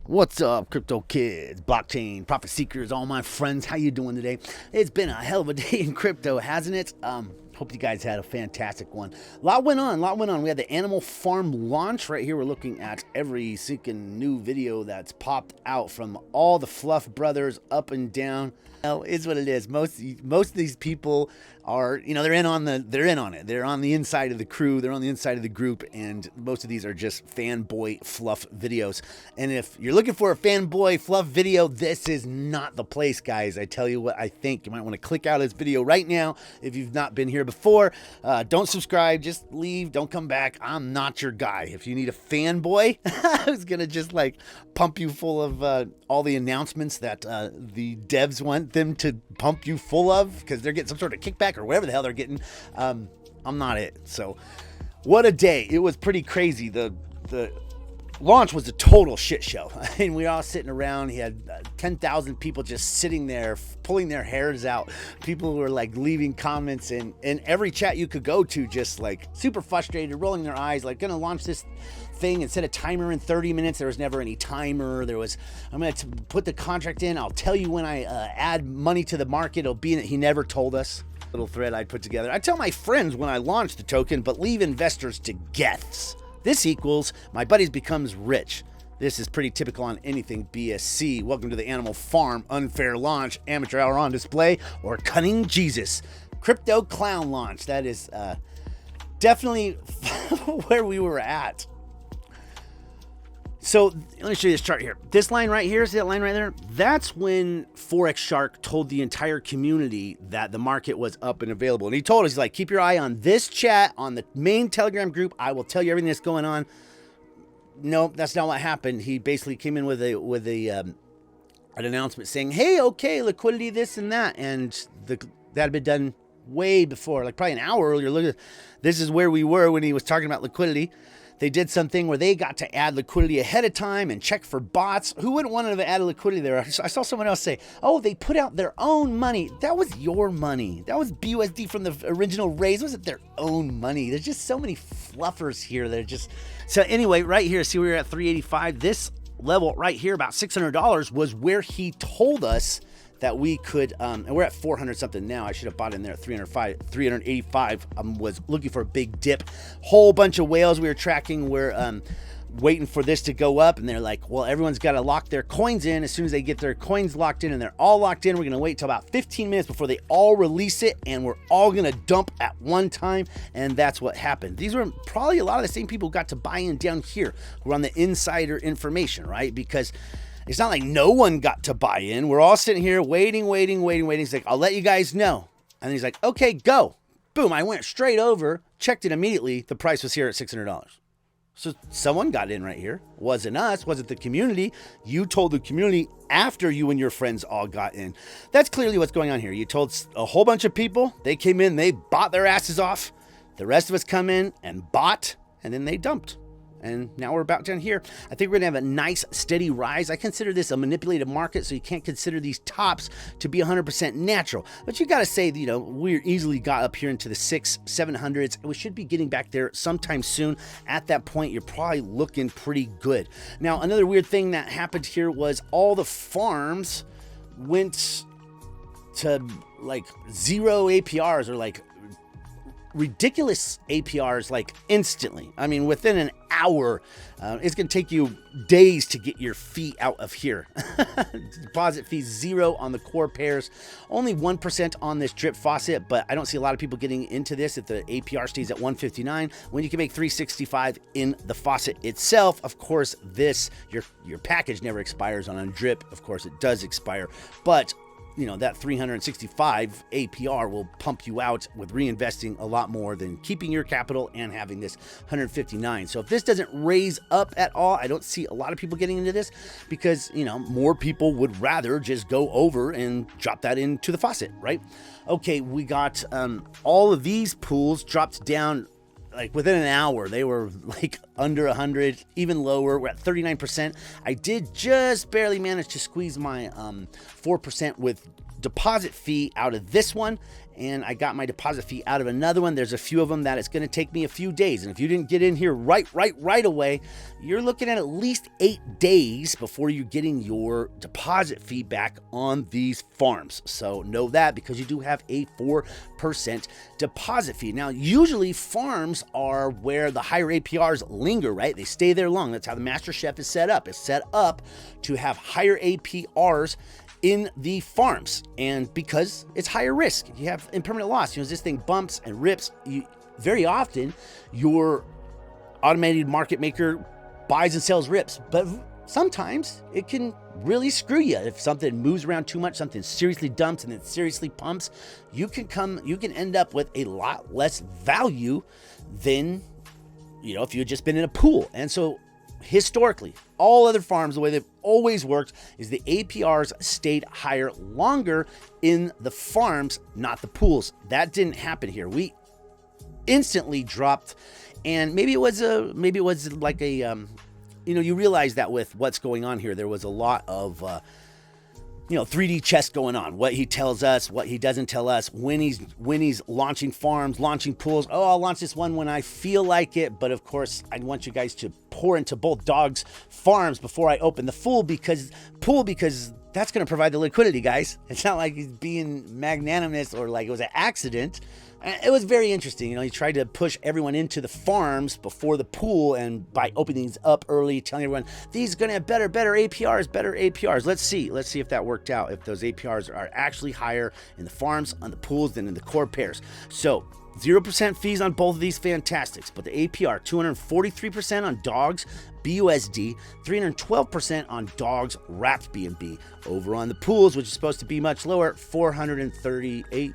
What's up, crypto kids, blockchain, profit seekers, all my friends? How you doing today? It's been a hell of a day in crypto, hasn't it? Hope you guys had a fantastic one. A lot went on. We had the animal farm launch right here. We're looking at every sinking new video that's popped out from all the Fluff brothers up and down. Well, it's what it is. Most of these people are, they're in on it. They're on the inside of the crew. They're on the inside of the group, and most of these are just fanboy fluff videos. And if you're looking for a fanboy fluff video, this is not the place, guys. I tell you what I think. You might want to click out of this video right now if you've not been here before. Don't subscribe. Just leave. Don't come back. I'm not your guy. If you need a fanboy, I was going to just pump you full of all the announcements that the devs want them to pump you full of because they're getting some sort of kickback or whatever the hell they're getting. I'm not it. So what a day. It was pretty crazy. The launch was a total shit show. And we were all sitting around. He had 10,000 people just sitting there pulling their hairs out. People were leaving comments and every chat you could go to, just super frustrated, rolling their eyes, gonna launch this thing and set a timer in 30 minutes. There was never any timer. I'm going to put the contract in. I'll tell you when I add money to the market. It'll be in it. He never told us. Little thread I put together. I tell my friends when I launch the token, but leave investors to guess. This equals my buddies becomes rich. This is pretty typical on anything BSC. Welcome to the Animal Farm unfair launch, amateur hour on display, or cunning Jesus. Crypto clown launch. That is definitely where we were at. So let me show you this chart here. This line right here, see that line right there? That's when Forex Shark told the entire community that the market was up and available. And he told us, he's like, keep your eye on this chat on the main Telegram group. I will tell you everything that's going on. No, that's not what happened. He basically came in with an announcement saying, hey, okay, liquidity, this and that. And that had been done way before, probably an hour earlier. Look at this is where we were when he was talking about liquidity. They did something where they got to add liquidity ahead of time and check for bots. Who wouldn't want to add liquidity there? I saw someone else say, oh, they put out their own money. That was your money. That was BUSD from the original raise. It wasn't their own money. There's just so many fluffers here that are just... So anyway, right here, see, we were at 385. This level right here, about $600, was where he told us that we could, and we're at 400 something now. I should have bought in there at 385. Was looking for a big dip. Whole bunch of whales we were tracking. We're waiting for this to go up, and they're like, well, everyone's got to lock their coins in. As soon as they get their coins locked in and they're all locked in, we're going to wait till about 15 minutes before they all release it, and we're all going to dump at one time, and that's what happened. These were probably a lot of the same people who got to buy in down here who were on the insider information, right? Because it's not like no one got to buy in. We're all sitting here waiting. He's like, I'll let you guys know. And he's like, okay, go. Boom, I went straight over, checked it immediately. The price was here at $600. So someone got in right here. Wasn't us, wasn't the community. You told the community after you and your friends all got in. That's clearly what's going on here. You told a whole bunch of people. They came in, they bought their asses off. The rest of us come in and bought, and then they dumped. And now we're about down here. I think we're gonna have a nice steady rise. I consider this a manipulated market, so you can't consider these tops to be 100% natural. But you gotta say, we easily got up here into the 600-700s. We should be getting back there sometime soon. At that point, you're probably looking pretty good. Now, another weird thing that happened here was all the farms went to zero APRs or ridiculous APRs instantly. I mean, within an hour. It's going to take you days to get your feet out of here. Deposit fees 0 on the core pairs, only 1% on this drip faucet, but I don't see a lot of people getting into this if the APR stays at 159 when you can make 365 in the faucet itself. Of course, your package never expires on drip. Of course, it does expire, but that 365 APR will pump you out with reinvesting a lot more than keeping your capital and having this 159. So if this doesn't raise up at all, I don't see a lot of people getting into this because, more people would rather just go over and drop that into the faucet, right? Okay, we got all of these pools dropped down within an hour. They were under 100, even lower. We're at 39%. I did just barely manage to squeeze my 4% with deposit fee out of this one, and I got my deposit fee out of another one. There's a few of them that it's going to take me a few days. And if you didn't get in here right away, you're looking at least 8 days before you're getting your deposit fee back on these farms. So know that, because you do have a 4% deposit fee. Now, usually farms are where the higher APRs linger, right? They stay there long. That's how the Master Chef is set up. It's set up to have higher APRs in the farms, and because it's higher risk, you have impermanent loss. As this thing bumps and rips, very often your automated market maker buys and sells rips, but sometimes it can really screw you. If something moves around too much, something seriously dumps and then seriously pumps, you can end up with a lot less value than, if you had just been in a pool. And so historically, all other farms, the way they've always worked is the APRs stayed higher longer in the farms, not the pools. That didn't happen here. We instantly dropped, and maybe it was like a, you realize that with what's going on here, there was a lot of 3D chess going on. What he tells us, what he doesn't tell us, when he's launching farms, launching pools. Oh, I'll launch this one when I feel like it. But of course, I want you guys to pour into both dogs' farms before I open the pool, because that's going to provide the liquidity, guys. It's not like he's being magnanimous or like it was an accident. It was very interesting. He tried to push everyone into the farms before the pool, and by opening these up early, telling everyone these are going to have better APRs. Let's see if that worked out. If those APRs are actually higher in the farms on the pools than in the core pairs. So 0% fees on both of these, fantastics. But the APR, 243% on dogs BUSD, 312% on dogs wrapped BNB. Over on the pools, which is supposed to be much lower, 438%.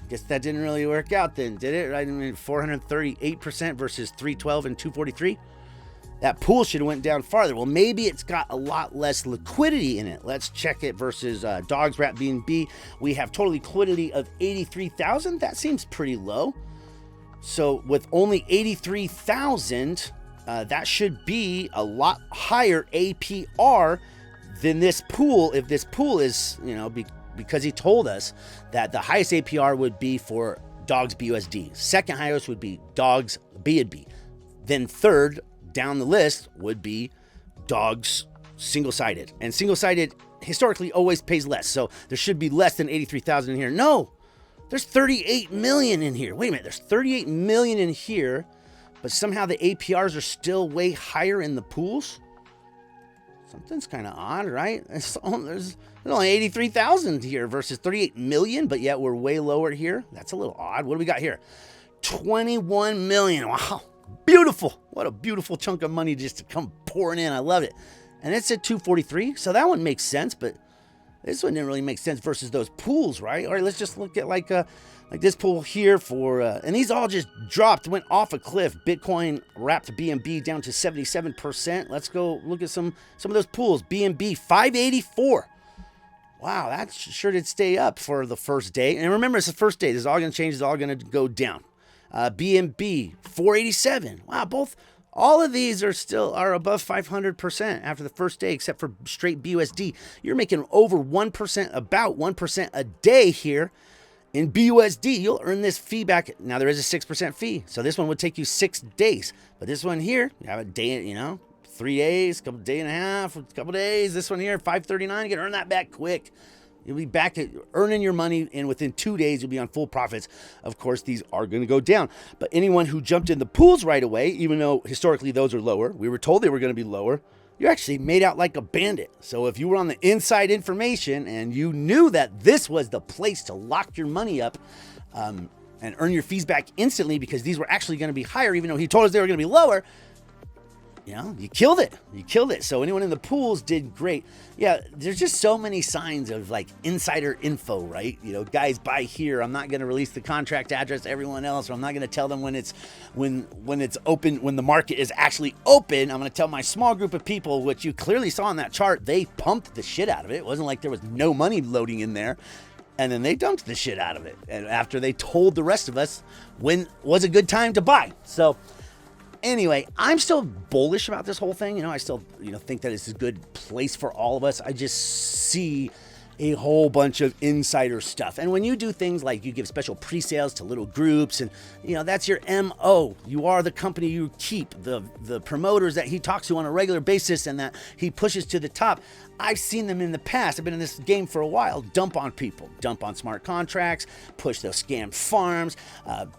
Guess that didn't really work out then, did it? Right? 438% versus 312 and 243. That pool should have went down farther. Well, maybe it's got a lot less liquidity in it. Let's check it versus dogs wrap BNB. We have total liquidity of 83,000. That seems pretty low. So with only 83,000, that should be a lot higher APR than this pool. If this pool is, because he told us that the highest APR would be for dogs BUSD. Second highest would be dogs BNB. Then third down the list would be dogs single-sided. And single-sided historically always pays less. So there should be less than 83,000 in here. No, there's 38 million in here. Wait a minute, there's 38 million in here, but somehow the APRs are still way higher in the pools. Something's kind of odd, right? There's only 83,000 here versus 38 million, but yet we're way lower here. That's a little odd. What do we got here? 21 million. Wow. Beautiful. What a beautiful chunk of money just to come pouring in. I love it. And it's at 243. So that one makes sense, but this one didn't really make sense versus those pools, right? All right, let's just look at like this pool here for, and these all just dropped, went off a cliff. Bitcoin wrapped BNB down to 77%. Let's go look at some of those pools. BNB 584. Wow, that sure did stay up for the first day. And remember, it's the first day. This is all going to change. It's all going to go down. BNB 487. Wow, all of these are above 500% after the first day, except for straight BUSD. You're making over 1%, about 1% a day here. In BUSD, you'll earn this fee back. Now, there is a 6% fee, so this one would take you 6 days. But this one here, you have a day, 3 days, a day and a half, a couple days. This one here, 539, you can earn that back quick. You'll be back at earning your money, and within 2 days, you'll be on full profits. Of course, these are going to go down. But anyone who jumped in the pools right away, even though historically those are lower, we were told they were going to be lower, you actually made out like a bandit. So if you were on the inside information and you knew that this was the place to lock your money up and earn your fees back instantly, because these were actually going to be higher, even though he told us they were going to be lower, you killed it. You killed it. So anyone in the pools did great. Yeah, there's just so many signs of like insider info, right? Guys, buy here. I'm not going to release the contract address to everyone else, or I'm not going to tell them when it's open, when the market is actually open. I'm going to tell my small group of people, which you clearly saw on that chart. They pumped the shit out of it. It wasn't like there was no money loading in there. And then they dumped the shit out of it. And after they told the rest of us when was a good time to buy. So Anyway, I'm still bullish about this whole thing. I still, think that it's a good place for all of us. I just see a whole bunch of insider stuff. And when you do things like you give special pre-sales to little groups and, that's your MO. You are the company you keep, the promoters that he talks to on a regular basis and that he pushes to the top. I've seen them in the past. I've been in this game for a while. Dump on people, dump on smart contracts, push those scam farms,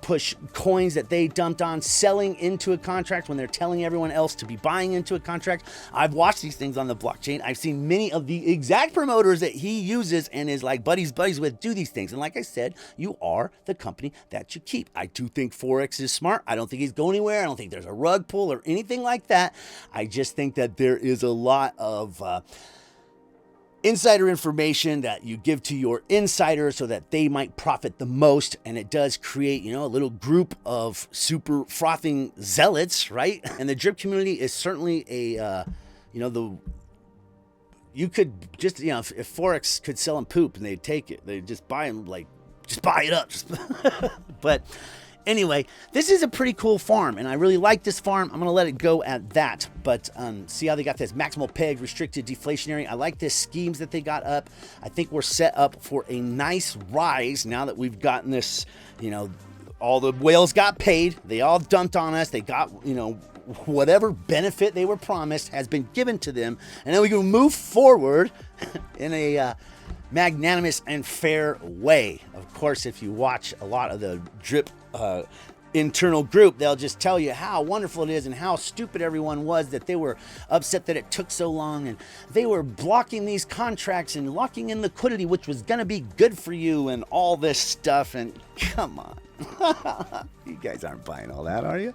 push coins that they dumped on, selling into a contract when they're telling everyone else to be buying into a contract. I've watched these things on the blockchain. I've seen many of the exact promoters that he uses and is like buddies with do these things. And like I said, you are the company that you keep. I do think Forex is smart. I don't think he's going anywhere. I don't think there's a rug pull or anything like that. I just think that there is a lot of insider information that you give to your insiders so that they might profit the most. And it does create, a little group of super frothing zealots, right? And the drip community is certainly you could just, if Forex could sell them poop and they'd take it, they'd just buy them, just buy it up. But anyway, this is a pretty cool farm, and I really like this farm. I'm going to let it go at that. But see how they got this maximal peg, restricted, deflationary. I like this schemes that they got up. I think we're set up for a nice rise now that we've gotten this, all the whales got paid. They all dumped on us. They got, whatever benefit they were promised has been given to them. And then we can move forward in a magnanimous and fair way. Of course, if you watch a lot of the drip internal group, they'll just tell you how wonderful it is and how stupid everyone was, that they were upset that it took so long and they were blocking these contracts and locking in liquidity, which was going to be good for you and all this stuff. And come on. You guys aren't buying all that, are you?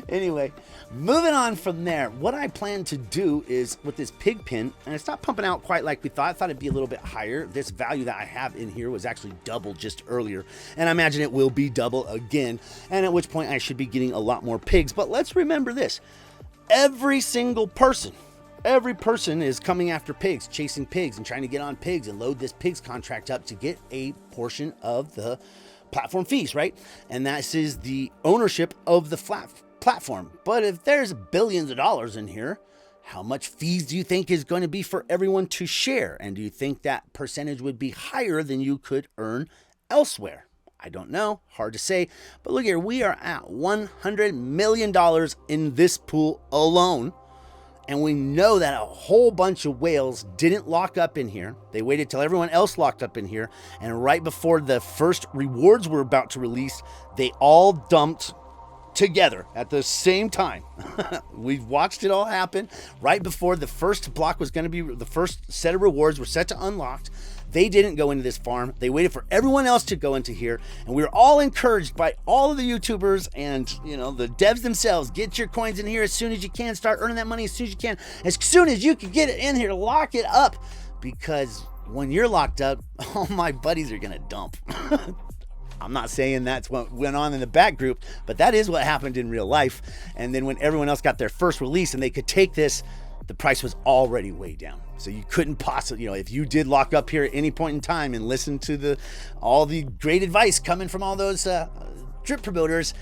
Anyway, moving on from there, what I plan to do is with this pig pin, and it's not pumping out quite like we thought. I thought it'd be a little bit higher. This value that I have in here was actually double just earlier, and I imagine it will be double again, and at which point I should be getting a lot more pigs. But let's remember this. Every person is coming after pigs, chasing pigs, and trying to get on pigs and load this pigs contract up to get a portion of the platform fees, right? And that is the ownership of the platform. But if there's billions of dollars in here, how much fees do you think is going to be for everyone to share? And do you think that percentage would be higher than you could earn elsewhere? I don't know. Hard to say. But look here, we are at $100 million in this pool alone. And we know that a whole bunch of whales didn't lock up in here. They waited till everyone else locked up in here. And right before the first rewards were about to release, they all dumped together at the same time. We've watched it all happen. Right before the first block was going to be, the first set of rewards were set to unlocked. They didn't go into this farm. They waited for everyone else to go into here. And we were all encouraged by all of the YouTubers and, the devs themselves. Get your coins in here as soon as you can. Start earning that money as soon as you can. As soon as you can get it in here, lock it up. Because when you're locked up, all my buddies are going to dump. I'm not saying that's what went on in the back group, but that is what happened in real life. And then when everyone else got their first release and they could take this, the price was already way down. So you couldn't possibly, if you did lock up here at any point in time and listen to all the great advice coming from all those drip promoters,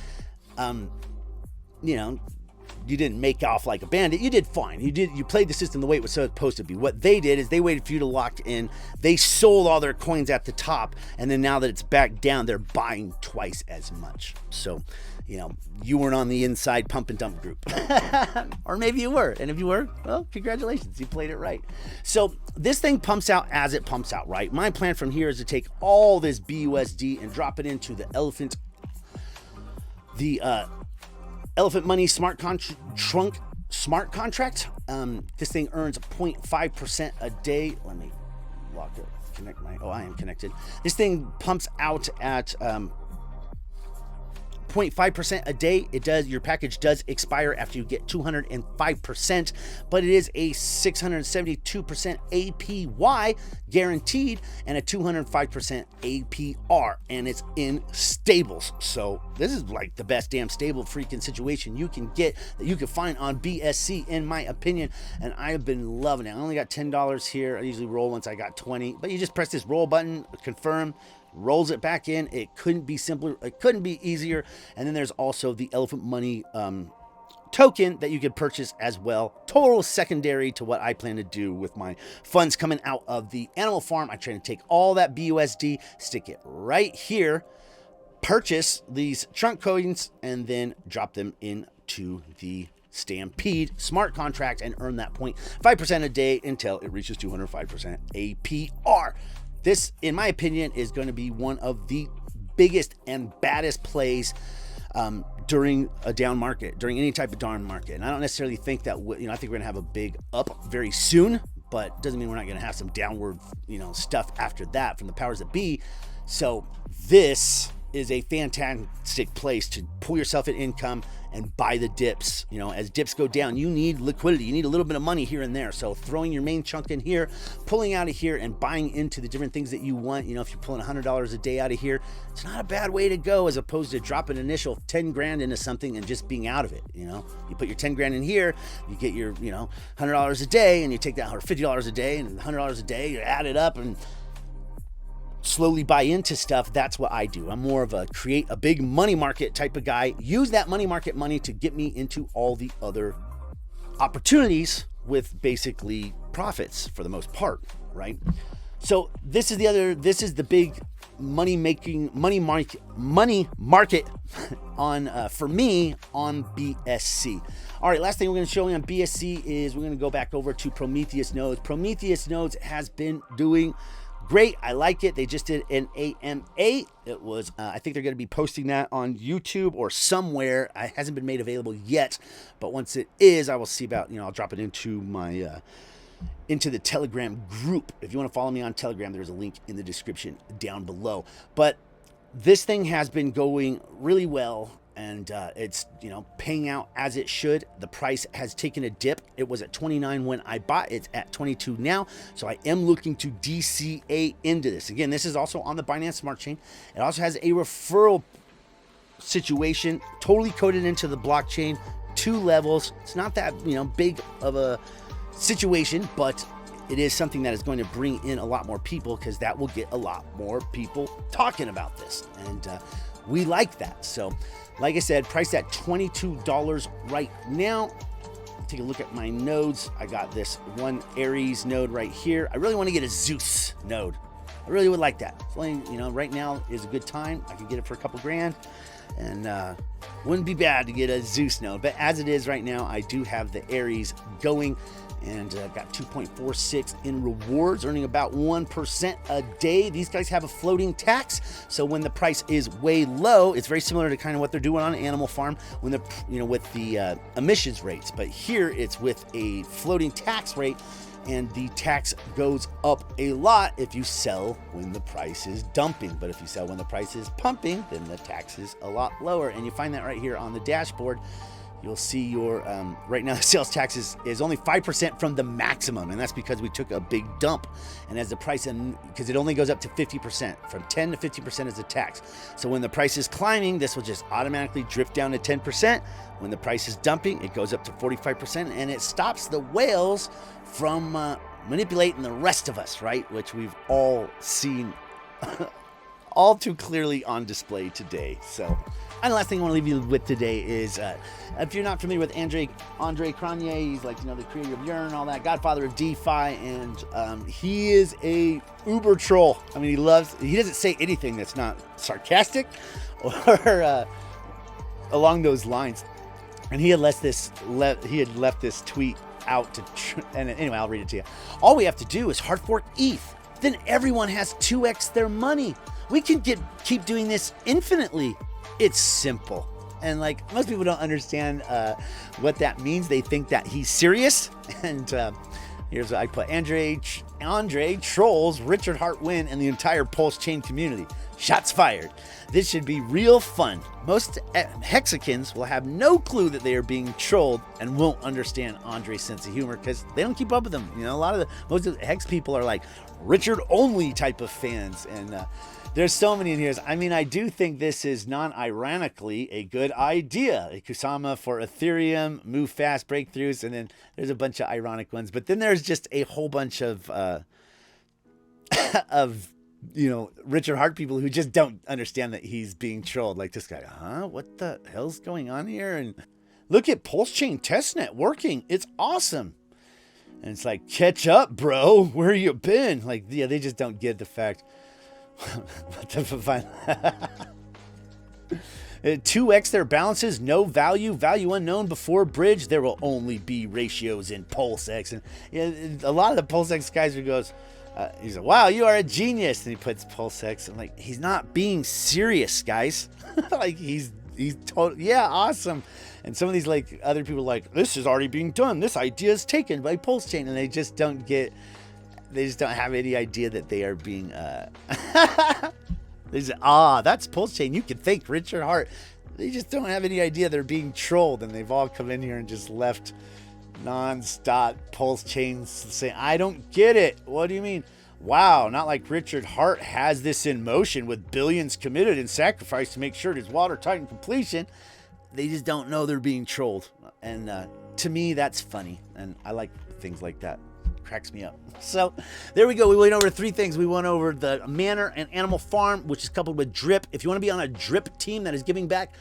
you didn't make off like a bandit. You did fine. You played the system the way it was supposed to be. What they did is they waited for you to lock in. They sold all their coins at the top, and then now that it's back down, they're buying twice as much. So, you weren't on the inside pump and dump group. Or maybe you were. And if you were, well, congratulations. You played it right. So this thing pumps out as it pumps out, right? My plan from here is to take all this BUSD and drop it into the Elephant Money Smart Smart Contract. This thing earns 0.5% a day. Let me lock it. I am connected. This thing pumps out at 0.5% a day. Your package does expire after you get 205%, but it is a 672% APY guaranteed and a 205% APR, and it's in stables. So this is like the best damn stable freaking situation you can get, that you can find on BSC, in my opinion, and I've been loving it. I only got $10 here. I usually roll once I got 20, but you just press this roll button, confirm, rolls it back in. It couldn't be simpler. It couldn't be easier. And then there's also the Elephant Money token that you could purchase as well. Total secondary to what I plan to do with my funds coming out of the animal farm. I try to take all that BUSD, stick it right here, purchase these trunk coins, and then drop them into the Stampede smart contract and earn that 0.5% a day until it reaches 205% APR. This, in my opinion, is going to be one of the biggest and baddest plays during a down market, during any type of down market. And I don't necessarily think that, I think we're going to have a big up very soon, but doesn't mean we're not going to have some downward, stuff after that from the powers that be. So this is a fantastic place to pull yourself in income and buy the dips. As dips go down, you need liquidity. You need a little bit of money here and there. So throwing your main chunk in here, pulling out of here, and buying into the different things that you want. If you're pulling $100 a day out of here, it's not a bad way to go, as opposed to dropping an initial 10 grand into something and just being out of it. You put your 10 grand in here, you get your, $100 a day, and you take that, or $50 a day and $100 a day, you add it up and slowly buy into stuff. That's what I do. I'm more of a create a big money market type of guy. Use that money market money to get me into all the other opportunities with basically profits for the most part, right? So this is the big money market on for me on BSC. All right, last thing we're going to show you on BSC is we're going to go back over to Prometheus nodes. Prometheus nodes has been doing great. I like it. They just did an AMA. It was, I think they're going to be posting that on YouTube or somewhere. It hasn't been made available yet, but once it is, I will see about, I'll drop it into my, into the Telegram group. If you want to follow me on Telegram, there's a link in the description down below. But this thing has been going really well, and it's paying out as it should. The price has taken a dip. It was at 29 when I bought. It's at 22 now. So I am looking to DCA into this. Again, this is also on the Binance Smart Chain. It also has a referral situation, totally coded into the blockchain, 2 levels. It's not that big of a situation, but it is something that is going to bring in a lot more people, because that will get a lot more people talking about this, and we like that. So like I said, priced at $22 right now. Take a look at my nodes. I got this one Aries node right here. I really want to get a Zeus node. I really would like that. It's only, right now is a good time. I could get it for a couple grand, and wouldn't be bad to get a Zeus node. But as it is right now, I do have the Aries going, and got 2.46 in rewards, earning about 1% a day. These guys have a floating tax, so when the price is way low, it's very similar to kind of what they're doing on Animal Farm when the with the emissions rates. But here it's with a floating tax rate, and the tax goes up a lot if you sell when the price is dumping. But if you sell when the price is pumping, then the tax is a lot lower. And you find that right here on the dashboard. You'll see your, right now the sales tax is only 5% from the maximum, and that's because we took a big dump. And as the price, because it only goes up to 50%, from 10 to 50% is the tax. So when the price is climbing, this will just automatically drift down to 10%. When the price is dumping, it goes up to 45%, and it stops the whales from manipulating the rest of us, right? Which we've all seen all too clearly on display today. So, and the last thing I want to leave you with today is, if you're not familiar with Andre Cronier, he's like, the creator of Yearn and all that, godfather of DeFi, and he is a uber troll. I mean, he doesn't say anything that's not sarcastic or along those lines. And he had left this tweet out and anyway, I'll read it to you. All we have to do is hard fork ETH. Then everyone has 2x their money. We can keep doing this infinitely. It's simple. And like, most people don't understand what that means. They think that he's serious. And here's what I put. Andre trolls Richard Hart Win and the entire Pulse Chain community. Shots fired. This should be real fun. Most Hexicans will have no clue that they are being trolled and won't understand Andre's sense of humor because they don't keep up with him. Most of the Hex people are like Richard only type of fans, and there's so many in here. I mean, I do think this is non-ironically a good idea. A Kusama for Ethereum, move fast breakthroughs, and then there's a bunch of ironic ones. But then there's just a whole bunch of Richard Hart people who just don't understand that he's being trolled. Like this guy, what the hell's going on here? And Look at Pulse Chain testnet working. It's awesome. And it's like, catch up, bro. Where you been? Like, yeah, they just don't get the fact. What the fuck? 2x their balances, no value, value unknown before bridge. There will only be ratios in PulseX. And a lot of the PulseX guys who goes, he's like, wow, you are a genius. And he puts PulseX. I'm like, he's not being serious, guys. Like, he's totally, yeah, awesome. And some of these like other people are like, this is already being done. This idea is taken by Pulse Chain. And they just don't have any idea that they are being, they say, that's Pulse Chain. You can thank Richard Hart. They just don't have any idea they're being trolled. And they've all come in here and just left non-stop Pulse Chains saying, I don't get it. What do you mean? Wow, not like Richard Hart has this in motion with billions committed and sacrificed to make sure it is watertight in completion. They just don't know they're being trolled. And to me, that's funny. And I like things like that. Cracks me up. So there we go. We went over 3 things. We went over the Manor and Animal Farm, which is coupled with Drip. If you want to be on a Drip team that is giving back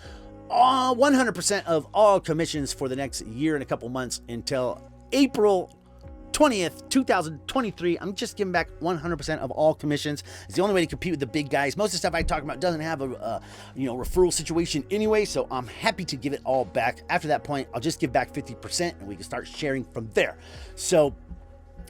100% of all commissions for the next year and a couple months until April 20th, 2023. I'm just giving back 100% of all commissions. It's the only way to compete with the big guys. Most of the stuff I talk about doesn't have a referral situation anyway, so I'm happy to give it all back. After that point, I'll just give back 50% and we can start sharing from there. So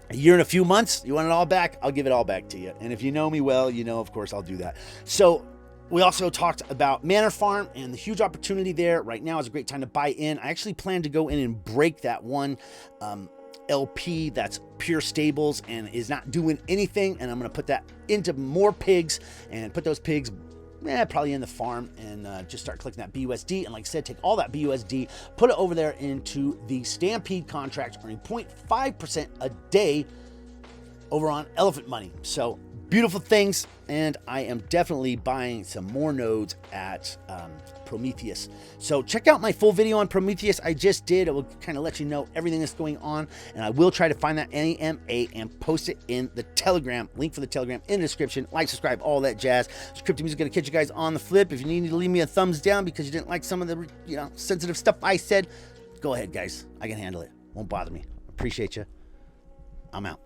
a year and a few months, you want it all back? I'll give it all back to you. And if you know me well, you know, of course, I'll do that. So we also talked about Manor Farm and the huge opportunity there. Right now is a great time to buy in. I actually plan to go in and break that one LP that's pure stables and is not doing anything, and I'm going to put that into more pigs and put those pigs probably in the farm and just start collecting that BUSD. And like I said, take all that BUSD, put it over there into the Stampede contract, earning 0.5% a day over on Elephant Money. So beautiful things, and I am definitely buying some more nodes at Prometheus. So check out my full video on Prometheus I just did. It will kind of let you know everything that's going on, and I will try to find that AMA and post it in the Telegram. Link for the Telegram in the description. Like, subscribe, all that jazz. Crypto Music is going to catch you guys on the flip. If you need to leave me a thumbs down because you didn't like some of the sensitive stuff I said, go ahead, guys. I can handle it. Won't bother me. Appreciate you. I'm out.